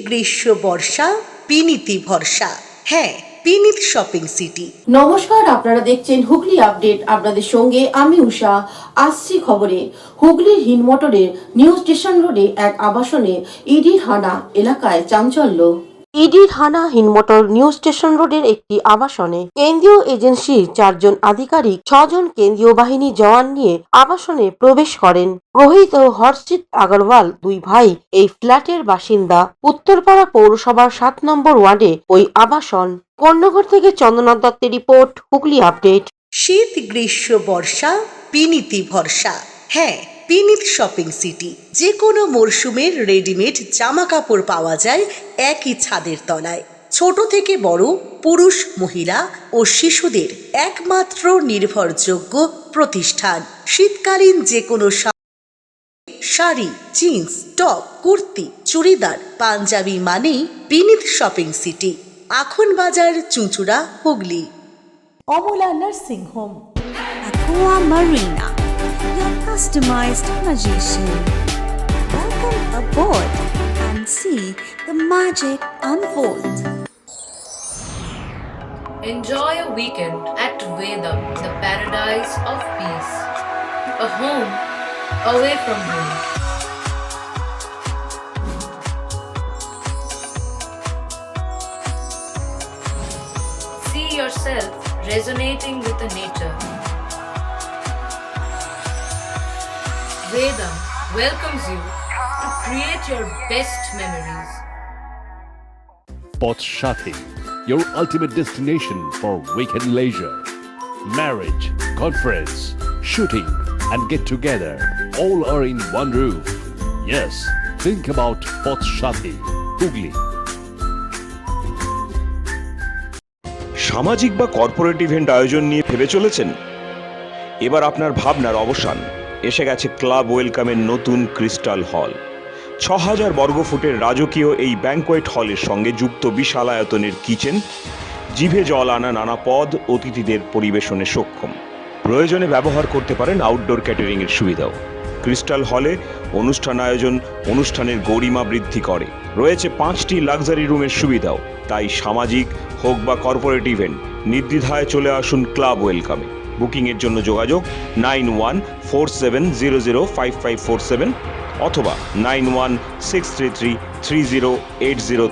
গ্রীষ্ম বর্ষা বিনীতি ভরসা। হ্যাঁ, বিনীত শপিং সিটি। নমস্কার, আপনারা দেখছেন হুগলি আপডেট। আপনাদের সঙ্গে আমি উষা। আসছি খবরে। হুগলির হিন্দমোটরের নিউ স্টেশন রোডে এক আবাসনে ইডির হানা, এলাকায় চাঞ্চল্য। ইডির হানা হিন্দমোটর নিউ স্টেশন রোডের একটি আবাসনে কেন্দ্রীয় এজেন্সির 4 জন আধিকারিক 6 জন কেন্দ্রীয় বাহিনী জওয়ান নিয়ে আবাসনে প্রবেশ করেন। রোহিত ও হর্ষিত আগরওয়াল 2 ভাই এই ফ্ল্যাটের বাসিন্দা। উত্তরপাড়া পৌরসভার 7 নম্বর ওয়ার্ডে ওই আবাসন। কর্ণগর থেকে চন্দ্রনাথ দত্তের রিপোর্ট, হুগলি আপডেট। শীত গ্রীষ্ম বর্ষা বিনীতি ভরসা। হ্যাঁ, বিনীত শপিং সিটি। যে কোনো মরশুমের রেডিমেড জামা কাপড় পাওয়া যায় একই ছাদের তলায়। ছোট থেকে বড়, পুরুষ, মহিলা ও শিশুদের একমাত্র নির্ভরযোগ্য প্রতিষ্ঠান। শীতকালীন যে কোনো শাড়ি, জিন্স, টপ, কুর্তি, চুড়িদার, পাঞ্জাবি মানেই বিনীত শপিং সিটি। আখন বাজার, চুঁচুড়া, Hooghly. Omula Nursing Home, Aqua Marina, your customized magician. Welcome aboard and see the magic unfold. Enjoy a weekend at Vedam, the paradise of peace. A home away from home. See yourself resonating with the nature. Vedam welcomes you to create your best memories. Potshati, your ultimate destination for weekend leisure. Marriage, conference, shooting, and get together all are in one roof. Yes, think about Potshati, Hugli. সামাজিক বা corporate event আয়োজন নিয়ে ভেবে চলেছেন? এবার আপনার ভাবনার অবসান। এসে গেছে ক্লাব ওয়েলকামের নতুন ক্রিস্টাল হল। 6000 বর্গফুটের রাজকীয় এই ব্যাংকোয়েট হলের সঙ্গে যুক্ত বিশাল আয়তনের কিচেন, জিভে জল আনা নানা পদ অতিথিদের পরিবেশনে সক্ষম। প্রয়োজনে ব্যবহার করতে পারেন আউটডোর ক্যাটারিংয়ের সুবিধাও। ক্রিস্টাল হলে অনুষ্ঠান আয়োজন অনুষ্ঠানের গরিমা বৃদ্ধি করে। রয়েছে 5টি লাক্সারি রুমের সুবিধাও। তাই সামাজিক হোক বা কর্পোরেট ইভেন্ট, নির্দ্বিধায় চলে আসুন ক্লাব ওয়েলকামে। বুকিংয়ের জন্য যোগাযোগ 9147005547 অথবা 9163333080।